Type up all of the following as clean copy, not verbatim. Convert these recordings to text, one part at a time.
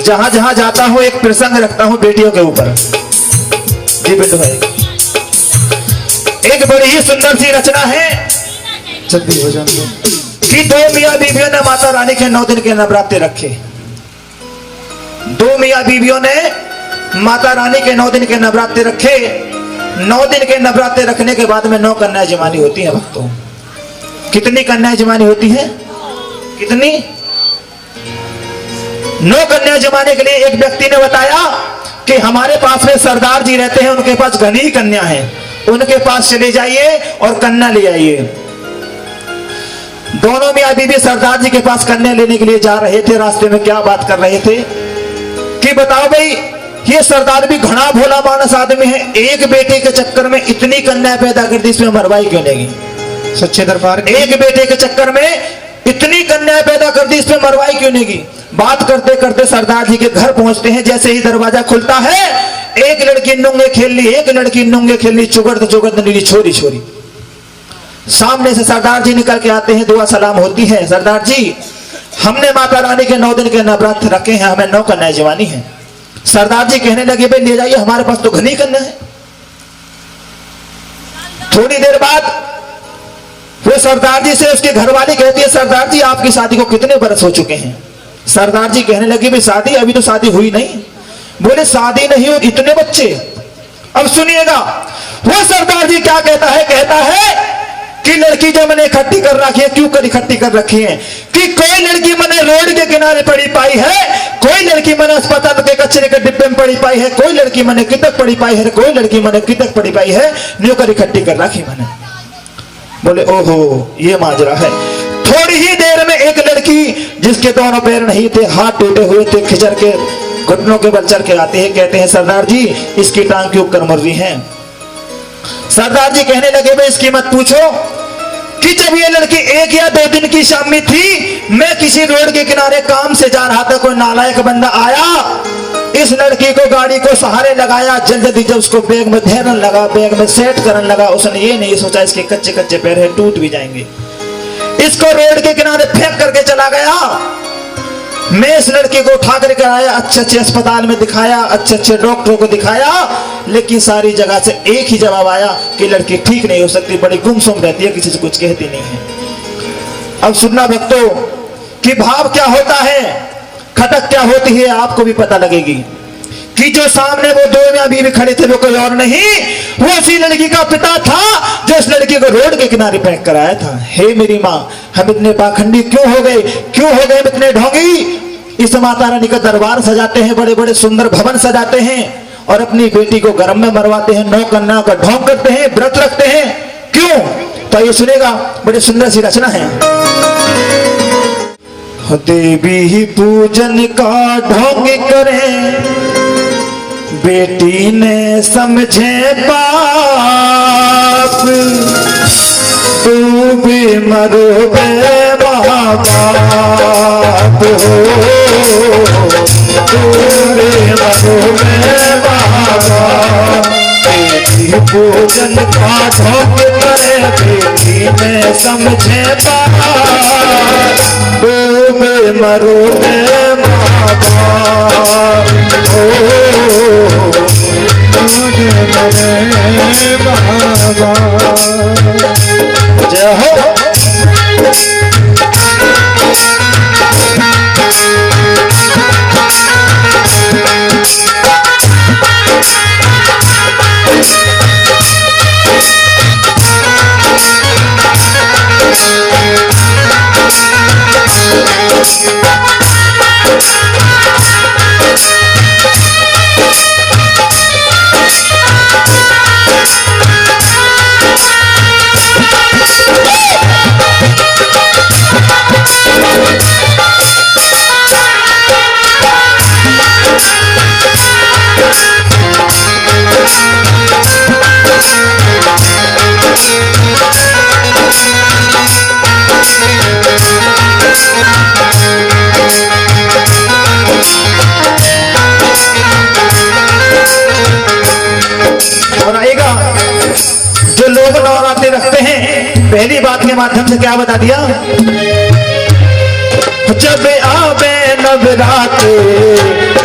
जहां जहां जाता हूं एक प्रसंग रखता हूं बेटियों के ऊपर। जी बेटू भाई, एक बड़ी ही सुंदर सी रचना है जल्दी हो जाए कि दो मियां बीवियों ने माता रानी के 9 दिन के नवरात्रे रखे। दो मियां बीवियों ने माता रानी के 9 दिन के नवरात्रे रखे। 9 दिन के नवरात्रे रखने के बाद में 9 कन्याएं जमानी होती हैं भक्तों। कितनी कन्याएं जमानी होती हैं? कितनी? 9 कन्याएं जमाने के लिए एक व्यक्ति ने बताया कि हमारे पास में सरदार जी रहते हैं, उनके पास घनी कन्या है, उनके पास चले जाइए और कन्या ले आइए। दोनों मियां बीवी सरदार जी के पास कन्या लेने के लिए जा रहे थे। रास्ते में क्या बात कर रहे थे कि बताओ भाई, ये सरदार भी घना भोला मानस आदमी है, एक बेटे के चक्कर में इतनी कन्या पैदा कर दी, इसमें मरवाई क्यों नहीं? सच्चे दरबार एक बेटे के चक्कर में इतनी कन्या पैदा कर दी, इसमें मरवाई क्यों नहीं? बात करते करते सरदार जी के घर पहुंचते हैं। जैसे ही दरवाजा खुलता है, एक लड़की नुंगे खेल ली, एक लड़की नुंगे खेल ली, चुगड़ चुगड़ नीली छोरी छोरी। सामने से सरदार जी निकल के आते हैं, दुआ सलाम होती है। सरदार जी, हमने माता रानी के 9 दिन के नवरात्र रखे हैं, हमें 9 कन्याएं जवानी है। सरदार जी कहने लगे, भाई ले जाइए, हमारे पास तो घनी कन्या है। थोड़ी देर बाद वो सरदार जी से उसके घरवाली कहती है, सरदार जी आपकी शादी को कितने बरस हो चुके हैं? सरदार जी कहने लगे, भाई शादी अभी तो शादी हुई नहीं। बोले शादी नहीं हुई, इतने बच्चे? अब सुनिएगा वो सरदार जी क्या कहता है। कहता है कि लड़की जो मैंने इकट्ठी कर रखी है, क्यों कर इकट्ठी कर रखी है? कि कोई लड़की मैंने रोड के किनारे पड़ी पाई है, कोई लड़की मैंने अस्पताल के कचरे के डिब्बे में पड़ी पाई है, कोई लड़की मैंने कितक पड़ी पाई है, कोई लड़की मैंने कितक पड़ी पाई है, न्यू कर इकट्ठी कर रखी मैंने। बोले ओहो, ये माजरा है। थोड़ी ही देर में एक लड़की जिसके दोनों पैर नहीं थे, हाथ टूटे हुए थे, खिचर के घुटनों के बल चढ़ के आते हैं। कहते हैं, सरदार जी इसकी टांग क्यों कर मर रही है? सरदार जी कहने लगे, भाई इसकी मत पूछो कि जब ये लड़की 1 या 2 दिन की शामी थी, मैं किसी रोड के किनारे काम से जा रहा था, कोई नालायक बंदा आया, इस लड़की को गाड़ी को सहारे लगाया, जल्दी जब उसको बैग में धरने लगा, बैग में सेट करने लगा, उसने ये नहीं सोचा इसके कच्चे कच्चे पैर है, टूट भी जाएंगे, इसको रोड के किनारे फेंक करके चला गया। मैं इस लड़की को उठा करके आया, अच्छे अच्छे अस्पताल में दिखाया, अच्छे अच्छे डॉक्टरों को दिखाया, लेकिन सारी जगह से एक ही जवाब आया कि लड़की ठीक नहीं हो सकती, बड़ी गुमसुम रहती है, किसी से कुछ कहती नहीं है। अब सुनना भक्तों कि भाव क्या होता है, खटक क्या होती है, आपको भी पता लगेगी कि जो सामने वो 2 मियां बीवी खड़े थे वो कोई और नहीं, वो उसी लड़की का पिता था जो इस लड़की को रोड के किनारे फेंक कर आया था। हे मेरी माँ, हम इतने पाखंडी क्यों हो गए, क्यों हो गए इतने ढोंगी? इस माता रानी का दरबार सजाते हैं, बड़े बड़े सुंदर भवन सजाते हैं और अपनी बेटी को गर्म में मरवाते हैं, 9 कन्या का ढोंग करते हैं, व्रत रखते हैं, क्यों? तो ये सुनेगा, बड़ी सुंदर सी रचना है। देवी पूजन का ढोंग करें, बेटी ने समझे बाप, तू भी मरोगे माँ बाप हो, तू भी मरोगे माँ बाप। बेटी पूजन का ढोंग करे, बेटी ने समझे बाप, तू भी मरोगे माँ बाप जय हो। जो लोग नवरात्रि रखते हैं, पहली बात के माध्यम से क्या बता दिया जब आवे नवरात्रि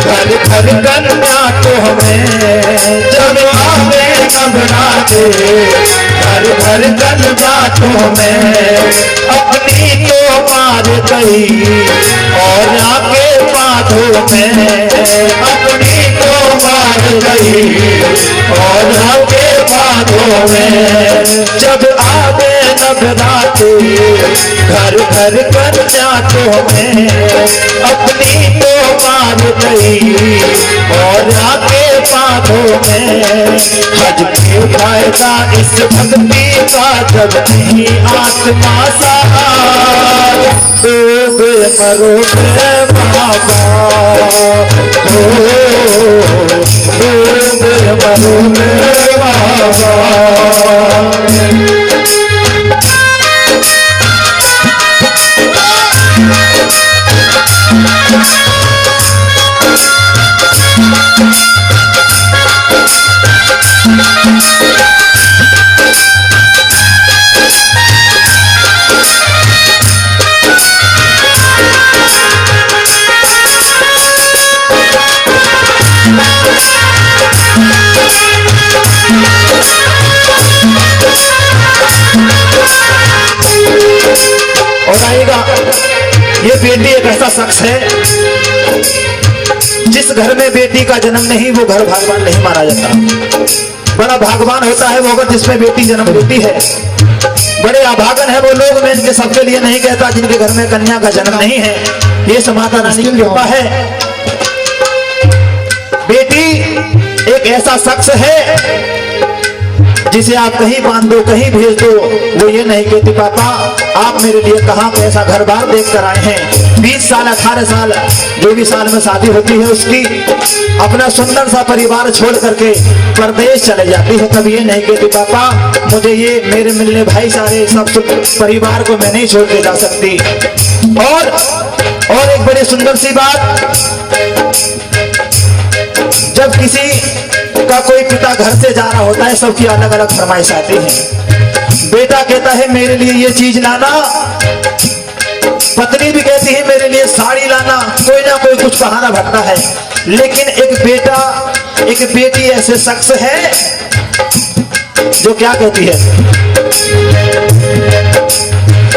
घर घर कन्या तो हमें, जब आवे नवरात्रि घर घर कन्या तो हमें, अपनी तो मार गई और आके बातों में, अपनी तो मार गई और आके बातों में। जब आवे नवरात्रि घर घर कन्या तो हमें, अपनी तो मार गई और आके बातों में। हज के फायदा इस भक्ति का जब नहीं आत्मा सा, डूब मरोगे बाबा, डूब मरोगे बाबा। और आएगा, ये बेटी एक ऐसा शख्स है जिस घर में बेटी का जन्म नहीं, वो घर भागवान नहीं माना जाता। बड़ा भागवान होता है वो अगर जिसमें बेटी जन्म लेती है। बड़े अभागन है वो लोग, मैं इनके सबके लिए नहीं कहता, जिनके घर में कन्या का जन्म नहीं है। ये माता रानी की कृपा है। बेटी एक ऐसा शख्स है जिसे आप कहीं बांध दो, कहीं भेज दो, वो ये नहीं कहती पापा आप मेरे लिए कहाँ कैसा घर बार देख कर आए हैं। 20 साल 18 साल जो भी साल में शादी होती है उसकी, अपना सुंदर सा परिवार छोड़ करके परदेश चले जाती है। तब ये नहीं कहती पापा मुझे ये मेरे मिलने भाई सारे सब परिवार को मैं नहीं छोड़ के जा सकती। और एक बड़ी सुंदर सी बात, जब किसी का कोई पिता घर से जा रहा होता है, सबकी अलग अलग फरमाइश आती है। बेटा कहता है मेरे लिए ये चीज लाना, पत्नी भी कहती है मेरे लिए साड़ी लाना, कोई ना कोई कुछ बहाना भटका है। लेकिन एक बेटा एक बेटी ऐसे शख्स है जो क्या कहती है,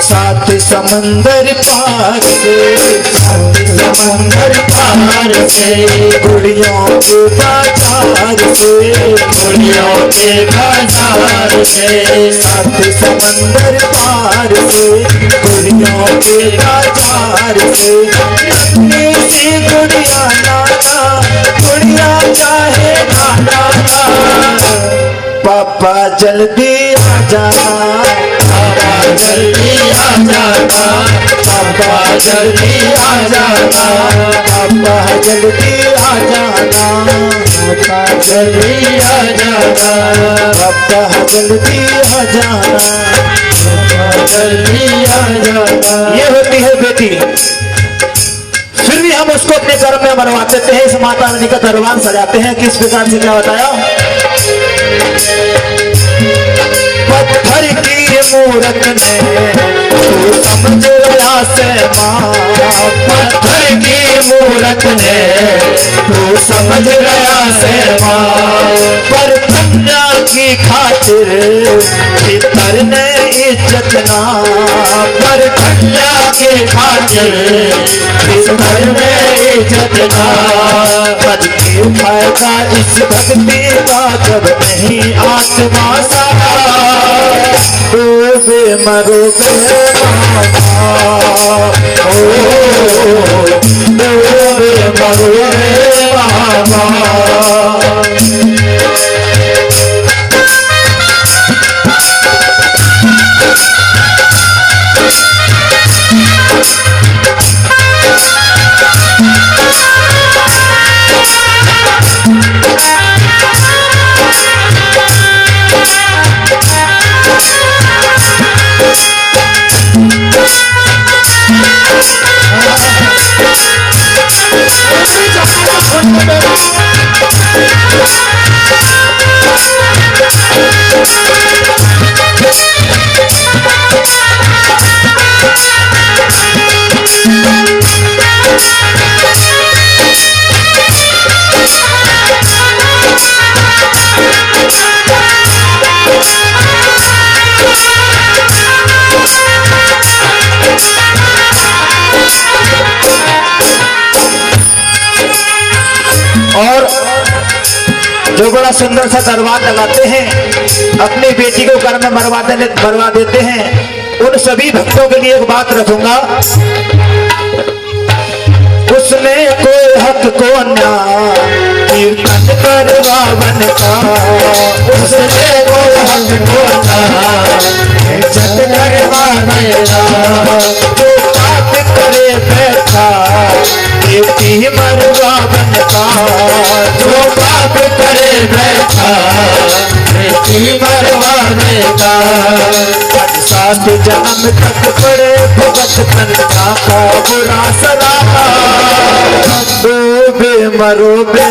सात समंदर पार से, सात समंदर पार से, गुड़ियों के बाजार से, गुड़ियों के बाजार से, सात समंदर पार से, गुड़ियों के बाजार से, अपनी सी गुड़िया लाना, गुड़िया चाहे खाना, पापा जल्दी आ जाना, पापा जल्दी आ जाना, पापा जल्दी आ जाना, पापा जल्दी आ जाना, पापा जल्दी आ जाना, पापा जल्दी आ जाना, पापा जल्दी आ जाना। ये होती है बेटी। फिर भी हम उसको अपने घर में मरवा देते हैं, इस माता रानी का दरबार सजाते हैं। किस प्रकार से, क्या बताया, पत्थर की मूरत ने तू समझ रहा से माँ, पत्थर की मूरत ने तू समझ रहा से माँ, पर कन्या की खातिर पितर ने इज्जत ना, पर कन्या की खातिर पितर ने इज्जत ना। पद की फायदा इस भक्ति का जब नहीं आत्मा सा, डूबे मरोगे बाबा, डूबे मरोगे बाबा। और जो बड़ा सुंदर सा दरबार लगाते हैं, अपनी बेटी को घर में मरवा देते हैं, उन सभी भक्तों के लिए एक बात रखूंगा। उसमें कोई हक को न्याय कीर्तन करवावन का, उसमें कोई हक को न्याय कीर्तन करवावन का। जो पाप करे बैठा बेटी मरवावन का, जो पाप करे बैठा बेटी मरवावन का। 7 जन्म तक पड़े भगत तन का बुरा सदा, डूबे मरो बे